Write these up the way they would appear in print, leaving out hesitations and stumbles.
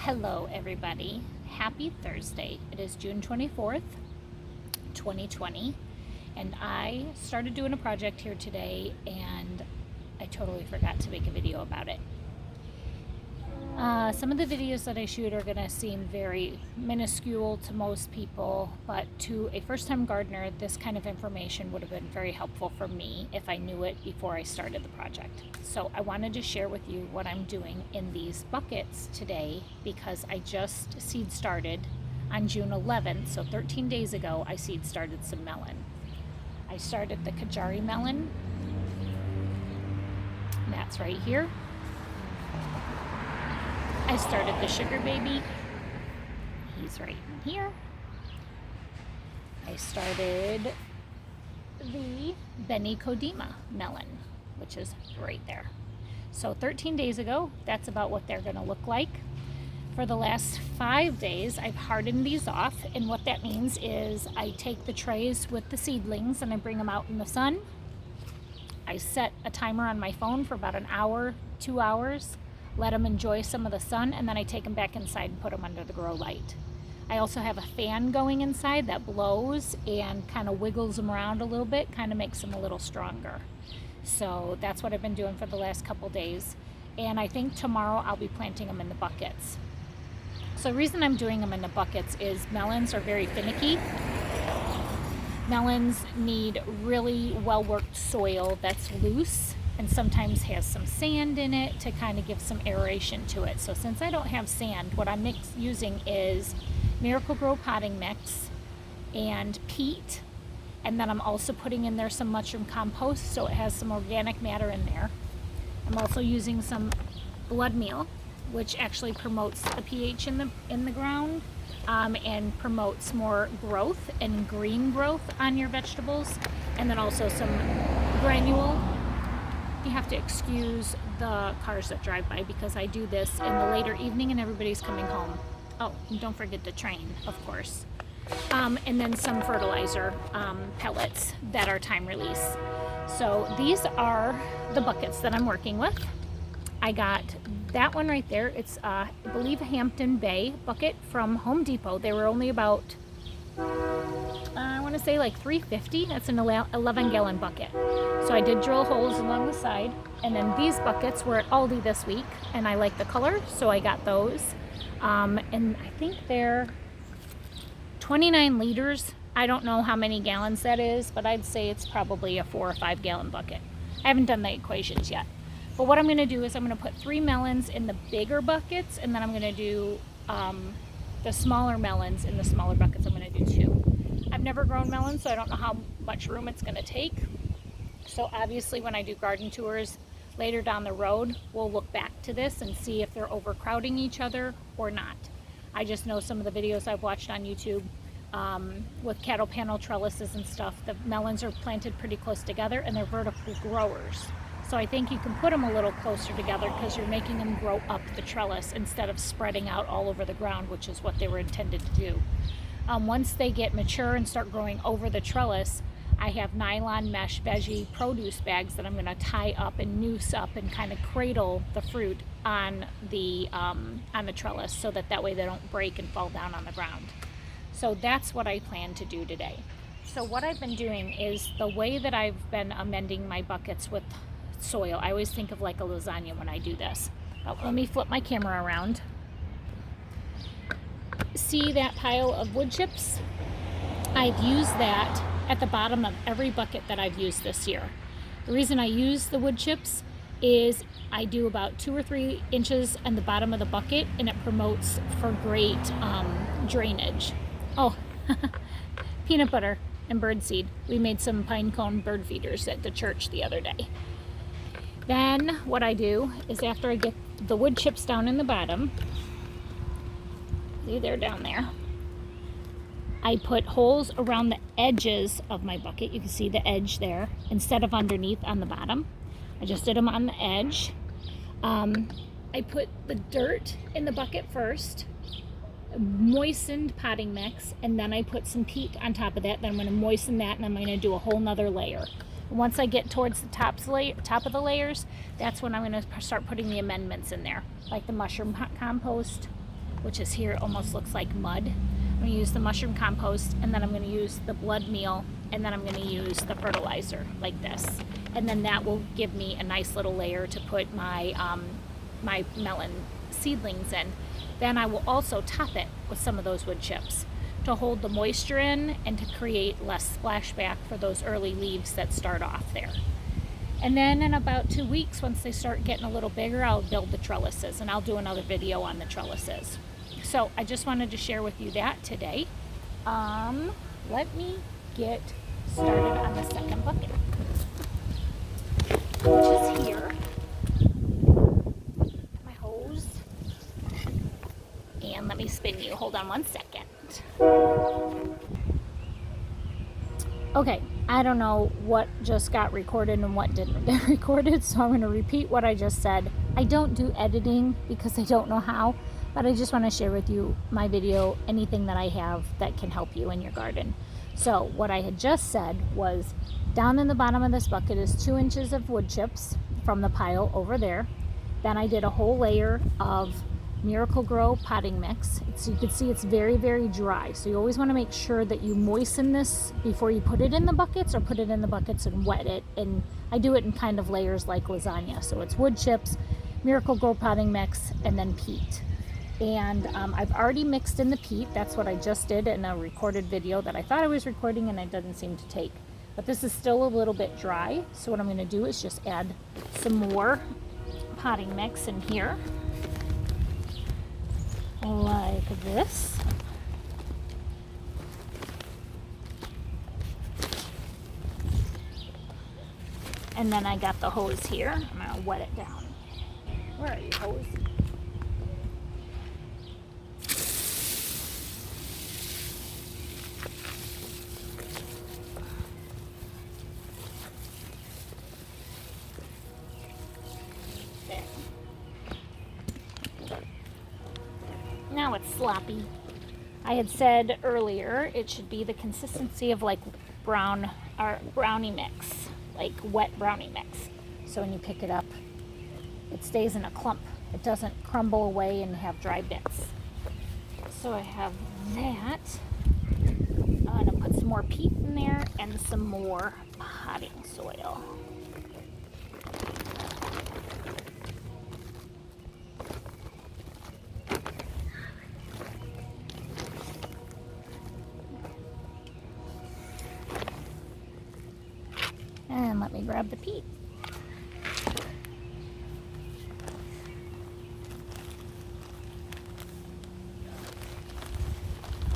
Hello everybody, happy Thursday. It is June 24th, 2020, and I started doing a project here today and I totally forgot to make a video about it. Some of the videos that I shoot are going to seem very minuscule to most people, but to a first-time gardener, this kind of information would have been very helpful for me if I knew it before I started the project. So I wanted to share with you what I'm doing in these buckets today because I just seed started on June 11th, so 13 days ago I seed started some melon. I started the Kajari melon, and that's right here. I started the sugar baby, he's right in here. I started the Beni Kodima melon, which is right there. So 13 days ago, that's about what they're going to look like. For the last 5 days, I've hardened these off, and what that means is I take the trays with the seedlings and I bring them out in the sun. I set a timer on my phone for about an hour, 2 hours, let them enjoy some of the sun, and then I take them back inside and put them under the grow light. I also have a fan going inside that blows and kind of wiggles them around a little bit, kind of makes them a little stronger. So that's what I've been doing for the last couple days. And I think tomorrow I'll be planting them in the buckets. So the reason I'm doing them in the buckets is melons are very finicky. Melons need really well-worked soil that's loose and sometimes has some sand in it to kind of give some aeration to it. So since I don't have sand, what I'm using is Miracle-Gro potting mix and peat, and then I'm also putting in there some mushroom compost so it has some organic matter in there. I'm also using some blood meal, which actually promotes the pH in the ground and promotes more growth and green growth on your vegetables, and then also some granule. You have to excuse the cars that drive by because I do this in the later evening and everybody's coming home. Oh, and don't forget the train, of course. And then some fertilizer pellets that are time release. So these are the buckets that I'm working with. I got that one right there. It's, I believe, a Hampton Bay bucket from Home Depot. They were only about, I want to say like $3.50. That's an 11-gallon bucket. So I did drill holes along the side. And then these buckets were at Aldi this week, and I like the color, so I got those. And I think they're 29 liters. I don't know how many gallons that is, but I'd say it's probably a 4 or 5 gallon bucket. I haven't done the equations yet. But what I'm going to do is I'm going to put 3 melons in the bigger buckets, and then I'm going to do the smaller melons in the smaller buckets. I'm going to do 2. I've never grown melons, so I don't know how much room it's going to take. So obviously when I do garden tours later down the road, we'll look back to this and see if they're overcrowding each other or not. I just know some of the videos I've watched on YouTube with cattle panel trellises and stuff, the melons are planted pretty close together and they're vertical growers. So I think you can put them a little closer together because you're making them grow up the trellis instead of spreading out all over the ground, which is what they were intended to do. Once they get mature and start growing over the trellis, I have nylon mesh veggie produce bags that I'm going to tie up and noose up and kind of cradle the fruit on the trellis so that way they don't break and fall down on the ground. So that's what I plan to do today. So what I've been doing is the way that I've been amending my buckets with soil. I always think of like a lasagna when I do this. Let me flip my camera around. See that pile of wood chips? I've used that at the bottom of every bucket that I've used this year. The reason I use the wood chips is I do about 2 or 3 inches on the bottom of the bucket, and it promotes for great drainage. Oh, peanut butter and birdseed. We made some pine cone bird feeders at the church the other day. Then what I do is after I get the wood chips down in the bottom, see, they're down there, I put holes around the edges of my bucket. You can see the edge there instead of underneath on the bottom. I just did them on the edge. I put the dirt in the bucket first, moistened potting mix, and then I put some peat on top of that. Then I'm going to moisten that, and I'm going to do a whole nother layer. Once I get towards the top of the layers, that's when I'm going to start putting the amendments in there, like the mushroom compost, which is here, it almost looks like mud. I'm going to use the mushroom compost, and then I'm going to use the blood meal, and then I'm going to use the fertilizer like this. And then that will give me a nice little layer to put my my melon seedlings in. Then I will also top it with some of those wood chips to hold the moisture in and to create less splashback for those early leaves that start off there. And then in about 2 weeks, once they start getting a little bigger, I'll build the trellises, and I'll do another video on the trellises. So I just wanted to share with you that today. Let me get started on the second bucket, which is here. My hose. And let me spin you. Hold on 1 second. Okay, I don't know what just got recorded and what didn't get recorded, so I'm going to repeat what I just said. I don't do editing because I don't know how, but I just want to share with you my video, anything that I have that can help you in your garden. So what I had just said was, down in the bottom of this bucket is 2 inches of wood chips from the pile over there. Then I did a whole layer of Miracle-Gro potting mix. So you can see it's very, very dry. So you always want to make sure that you moisten this before you put it in the buckets, or put it in the buckets and wet it. And I do it in kind of layers like lasagna. So it's wood chips, Miracle-Gro potting mix, and then peat. And I've already mixed in the peat. That's what I just did in a recorded video that I thought I was recording and it doesn't seem to take. But this is still a little bit dry. So what I'm going to do is just add some more potting mix in here. Like this. And then I got the hose here. I'm going to wet it down. Where are you, hose? Now it's sloppy. I had said earlier it should be the consistency of like brown or brownie mix, like wet brownie mix. So when you pick it up, it stays in a clump. It doesn't crumble away and have dry bits. So I have that. I'm going to put some more peat in there and some more potting soil. And let me grab the peat.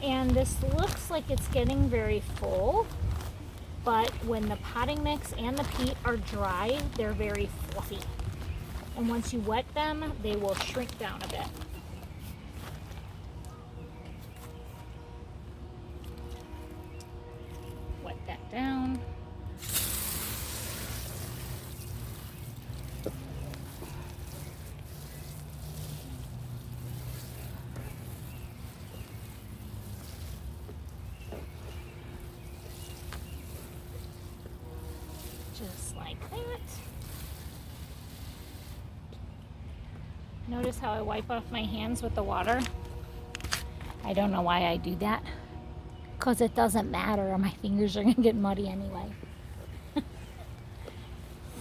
And this looks like it's getting very full, but when the potting mix and the peat are dry, they're very fluffy. And once you wet them, they will shrink down a bit. Wet that down. Just like that. Notice how I wipe off my hands with the water? I don't know why I do that, because it doesn't matter. My fingers are going to get muddy anyway.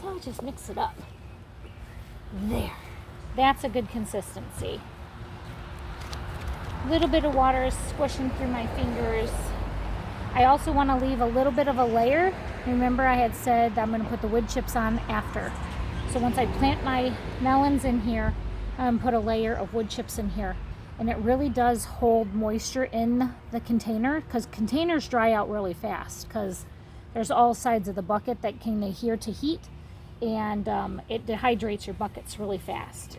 So just mix it up. There. That's a good consistency. A little bit of water is squishing through my fingers. I also want to leave a little bit of a layer. Remember I had said that I'm going to put the wood chips on after. So once I plant my melons in here, I'm going to put a layer of wood chips in here. And it really does hold moisture in the container, because containers dry out really fast because there's all sides of the bucket that can adhere to heat, and it dehydrates your buckets really fast.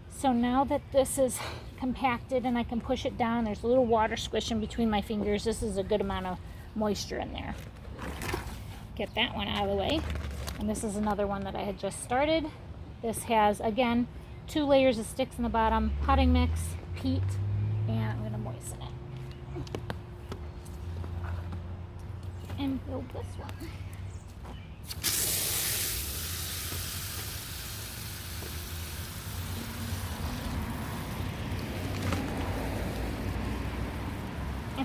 So now that this is compacted and I can push it down, there's a little water squishing between my fingers. This is a good amount of moisture in there. Get that one out of the way. And this is another one that I had just started. This has, again, 2 layers of sticks in the bottom, potting mix, peat, and I'm going to moisten it. And build this one.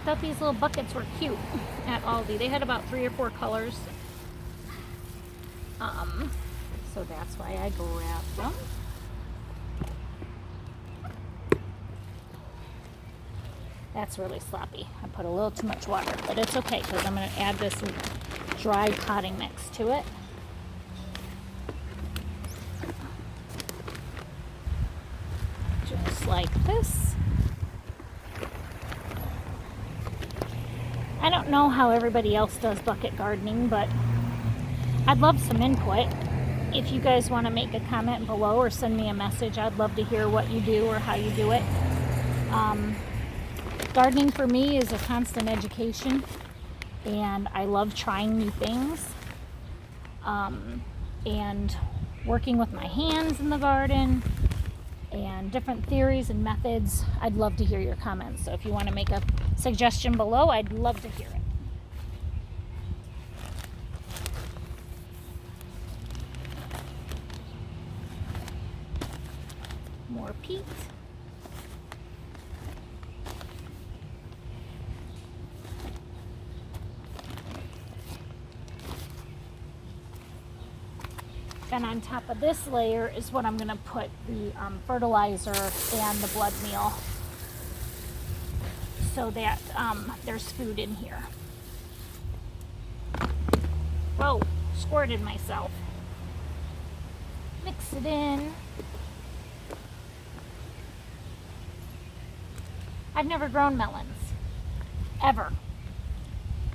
thought these little buckets were cute at Aldi. They had about 3 or 4 colors. So that's why I grabbed them. That's really sloppy. I put a little too much water, but it's okay because I'm going to add this dry potting mix to it. Just like this. I don't know how everybody else does bucket gardening, but I'd love some input. If you guys want to make a comment below or send me a message, I'd love to hear what you do or how you do it. Gardening for me is a constant education, and I love trying new things and working with my hands in the garden and different theories and methods. I'd love to hear your comments. So if you want to make a suggestion below, I'd love to hear it. More peat. And on top of this layer is what I'm going to put the fertilizer and the blood meal, so that there's food in here. Whoa, squirted myself. Mix it in. I've never grown melons, ever.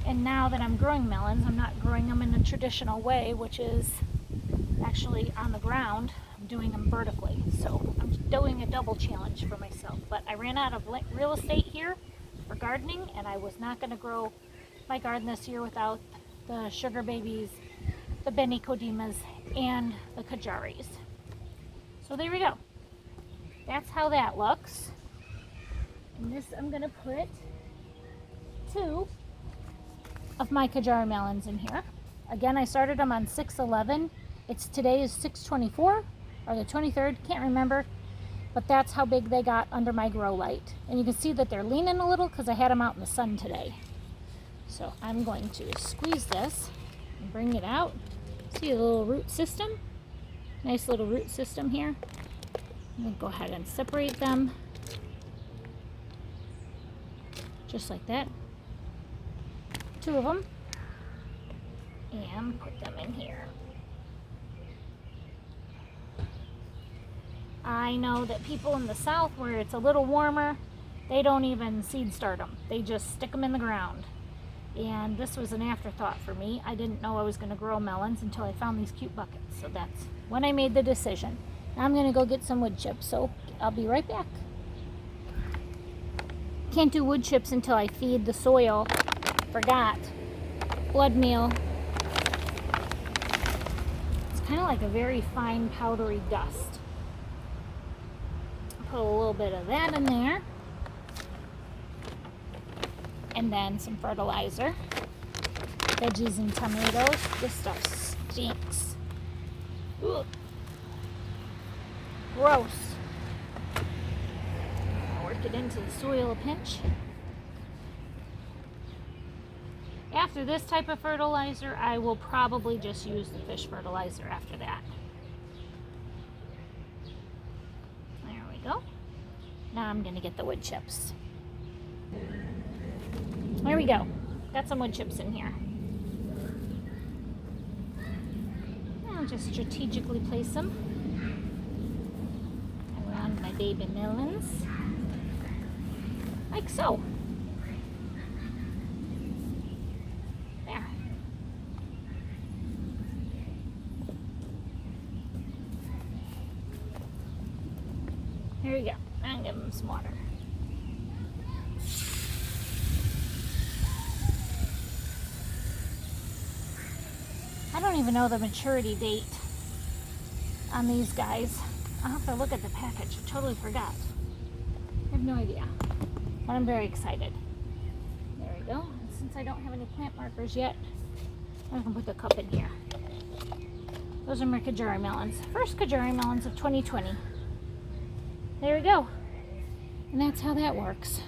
And now that I'm growing melons, I'm not growing them in a traditional way, which is actually on the ground. I'm doing them vertically. So I'm doing a double challenge for myself. But I ran out of real estate here for gardening, and I was not going to grow my garden this year without the sugar babies, the Beni Kodimas, and the Kajaris. So there we go. That's how that looks. And this, I'm going to put 2 of my Kajari melons in here. Again, I started them on 6/11. Today is 6/24 or the 23rd, can't remember. But that's how big they got under my grow light. And you can see that they're leaning a little because I had them out in the sun today. So I'm going to squeeze this and bring it out. See a little root system? Nice little root system here. I'm going to go ahead and separate them. Just like that. 2 of them. And put them in here. I know that people in the south where it's a little warmer, they don't even seed start them. They just stick them in the ground. And this was an afterthought for me. I didn't know I was going to grow melons until I found these cute buckets. So that's when I made the decision. Now I'm going to go get some wood chips, so I'll be right back. Can't do wood chips until I feed the soil. Forgot. Blood meal. It's kind of like a very fine powdery dust. Put a little bit of that in there. And then some fertilizer. Veggies and tomatoes. This stuff stinks. Ugh. Gross. Work it into the soil a pinch. After this type of fertilizer, I will probably just use the fish fertilizer after that. There we go. Now I'm going to get the wood chips. There we go. Got some wood chips in here. I'll just strategically place them around my baby melons. Like so. There. There you go. I'll give them some water. I don't even know the maturity date on these guys. I'll have to look at the package. I totally forgot. I have no idea. But I'm very excited. There we go. And since I don't have any plant markers yet, I'm going to put the cup in here. Those are my Kajari melons. First Kajari melons of 2020. There we go. And that's how that works.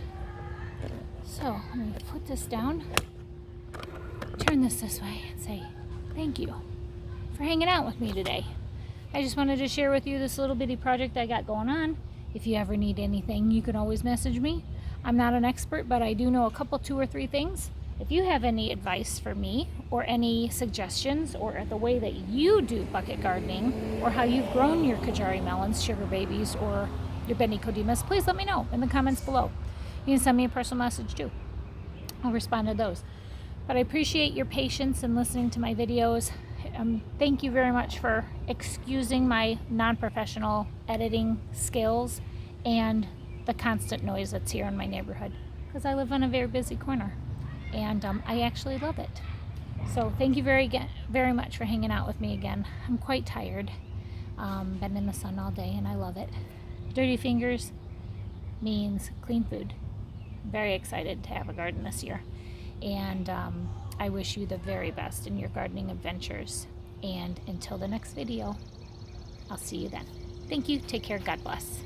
So let me put this down, turn this way, and say thank you for hanging out with me today. I just wanted to share with you this little bitty project I got going on. If you ever need anything, you can always message me. I'm not an expert, but I do know a couple, 2 or 3 things. If you have any advice for me or any suggestions or the way that you do bucket gardening or how you've grown your Kajari melons, sugar babies, or your Beni Kodimas, please let me know in the comments below. You can send me a personal message too. I'll respond to those. But I appreciate your patience in listening to my videos. Thank you very much for excusing my non-professional editing skills and the constant noise that's here in my neighborhood, because I live on a very busy corner and I actually love it. So thank you very much for hanging out with me again. I'm quite tired. Been in the sun all day and I love it. Dirty fingers means clean food. Very excited to have a garden this year, and I wish you the very best in your gardening adventures. And until the next video, I'll see you then. Thank you. Take care. God bless.